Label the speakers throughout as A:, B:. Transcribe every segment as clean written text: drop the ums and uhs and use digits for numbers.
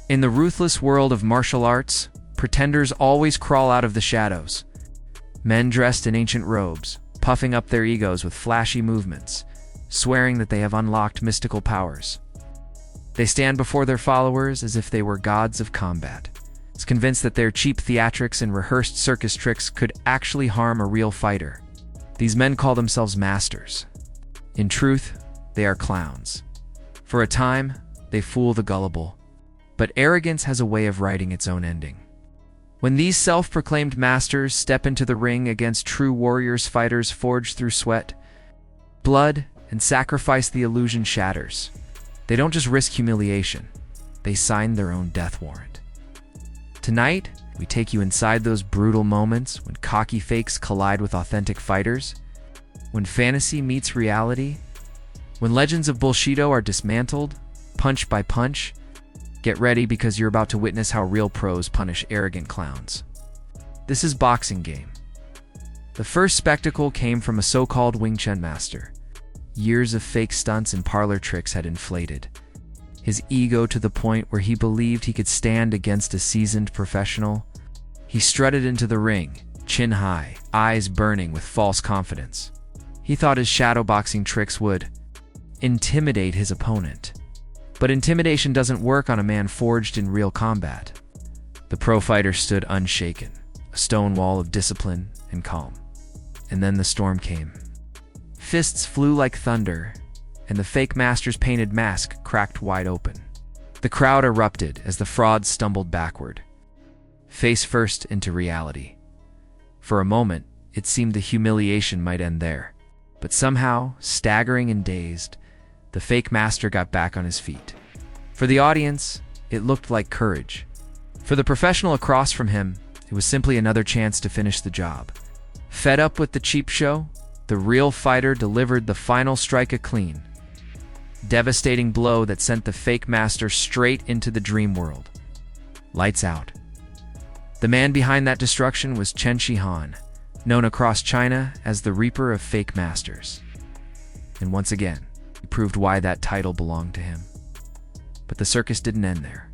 A: In the ruthless world of martial arts, pretenders always crawl out of the shadows. Men dressed in ancient robes, puffing up their egos with flashy movements, swearing that they have unlocked mystical powers. They stand before their followers as if they were gods of combat, convinced that their cheap theatrics and rehearsed circus tricks could actually harm a real fighter. These men call themselves masters. In truth, they are clowns. For a time, they fool the gullible. But arrogance has a way of writing its own ending. When these self-proclaimed masters step into the ring against true warriors, fighters forged through sweat, blood, and sacrifice, the illusion shatters. They don't just risk humiliation, they sign their own death warrant. Tonight, we take you inside those brutal moments when cocky fakes collide with authentic fighters, when fantasy meets reality, when legends of bullshido are dismantled, punch by punch. Get ready, because you're about to witness how real pros punish arrogant clowns. This is Boxing Game. The first spectacle came from a so-called Wing Chun master. Years of fake stunts and parlor tricks had inflated his ego to the point where he believed he could stand against a seasoned professional. He strutted into the ring, chin high, eyes burning with false confidence. He thought his shadowboxing tricks would intimidate his opponent. But intimidation doesn't work on a man forged in real combat. The pro fighter stood unshaken, a stone wall of discipline and calm. And then the storm came. Fists flew like thunder, and the fake master's painted mask cracked wide open. The crowd erupted as the fraud stumbled backward, face first into reality. For a moment, it seemed the humiliation might end there. But somehow, staggering and dazed, the fake master got back on his feet. For the audience, it looked like courage. For the professional across from him, it was simply another chance to finish the job. Fed up with the cheap show, the real fighter delivered the final strike, a clean, devastating blow that sent the fake master straight into the dream world. Lights out. The man behind that destruction was Chen Xihan, known across China as the Reaper of Fake Masters. And once again, he proved why that title belonged to him. But the circus didn't end there.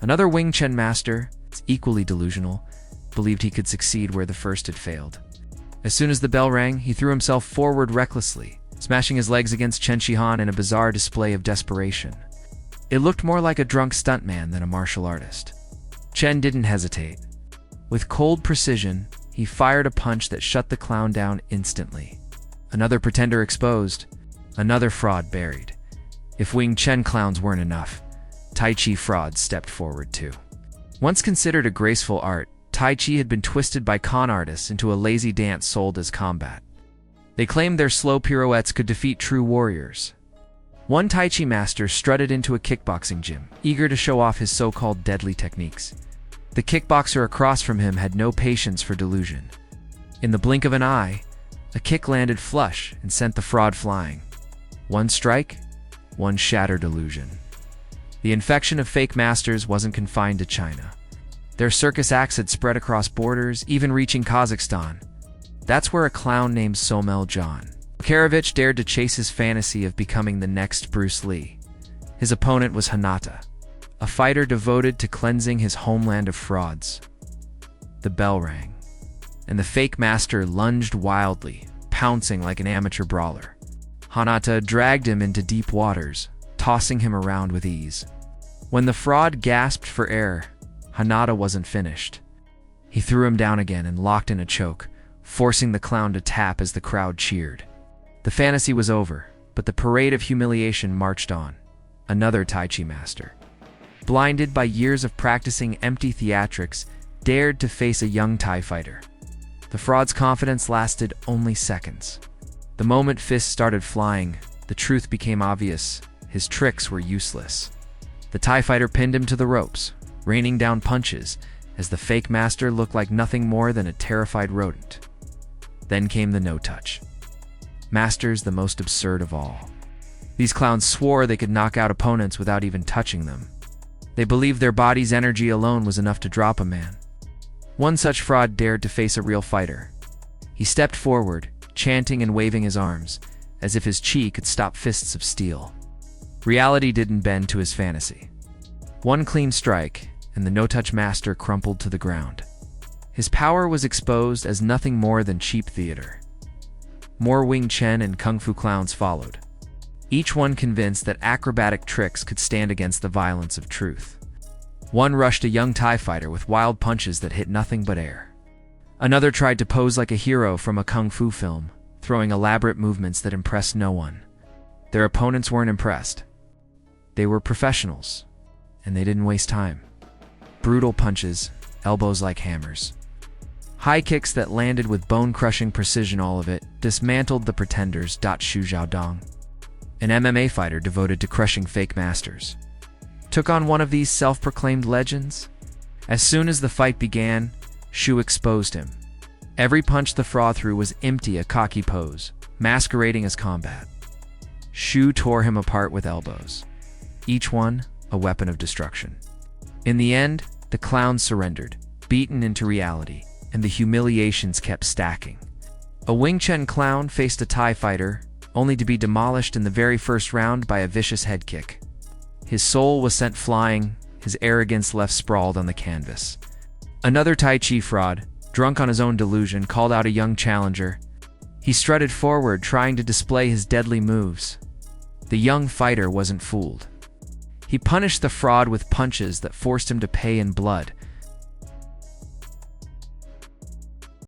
A: Another Wing Chun master, equally delusional, believed he could succeed where the first had failed. As soon as the bell rang, he threw himself forward recklessly, smashing his legs against Chen Xihan in a bizarre display of desperation. It looked more like a drunk stuntman than a martial artist. Chen didn't hesitate. With cold precision, he fired a punch that shut the clown down instantly. Another pretender exposed, another fraud buried. If Wing Chun clowns weren't enough, Tai Chi frauds stepped forward too. Once considered a graceful art, Tai Chi had been twisted by con artists into a lazy dance sold as combat. They claimed their slow pirouettes could defeat true warriors. One Tai Chi master strutted into a kickboxing gym, eager to show off his so-called deadly techniques. The kickboxer across from him had no patience for delusion. In the blink of an eye, a kick landed flush and sent the fraud flying. One strike, one shattered illusion. The infection of fake masters wasn't confined to China. Their circus acts had spread across borders, even reaching Kazakhstan. That's where a clown named Somel John Karavich dared to chase his fantasy of becoming the next Bruce Lee. His opponent was Hanata, a fighter devoted to cleansing his homeland of frauds. The bell rang, and the fake master lunged wildly, pouncing like an amateur brawler. Hanata dragged him into deep waters, tossing him around with ease. When the fraud gasped for air, Hanata wasn't finished. He threw him down again and locked in a choke, forcing the clown to tap as the crowd cheered. The fantasy was over, but the parade of humiliation marched on. Another Tai Chi master, blinded by years of practicing empty theatrics, dared to face a young Thai fighter. The fraud's confidence lasted only seconds. The moment fists started flying, the truth became obvious. His tricks were useless. The Thai fighter pinned him to the ropes, raining down punches as the fake master looked like nothing more than a terrified rodent. Then came the no-touch. Masters the most absurd of all. These clowns swore they could knock out opponents without even touching them. They believed their body's energy alone was enough to drop a man. One such fraud dared to face a real fighter. He stepped forward, chanting and waving his arms, as if his chi could stop fists of steel. Reality didn't bend to his fantasy. One clean strike, and the no-touch master crumpled to the ground. His power was exposed as nothing more than cheap theater. More Wing Chun and Kung Fu clowns followed, each one convinced that acrobatic tricks could stand against the violence of truth. One rushed a young Thai fighter with wild punches that hit nothing but air. Another tried to pose like a hero from a Kung Fu film, throwing elaborate movements that impressed no one. Their opponents weren't impressed. They were professionals, and they didn't waste time. Brutal punches, elbows like hammers. High kicks that landed with bone-crushing precision, all of it dismantled the pretenders. Shu Xiaodong, an MMA fighter devoted to crushing fake masters, took on one of these self-proclaimed legends. As soon as the fight began, Shu exposed him. Every punch the fraud threw was empty, a cocky pose, masquerading as combat. Shu tore him apart with elbows, each one a weapon of destruction. In the end, the clowns surrendered, beaten into reality, and the humiliations kept stacking. A Wing Chun clown faced a Thai fighter, only to be demolished in the very first round by a vicious head kick. His soul was sent flying, his arrogance left sprawled on the canvas. Another Tai Chi fraud, drunk on his own delusion, called out a young challenger. He strutted forward, trying to display his deadly moves. The young fighter wasn't fooled. He punished the fraud with punches that forced him to pay in blood,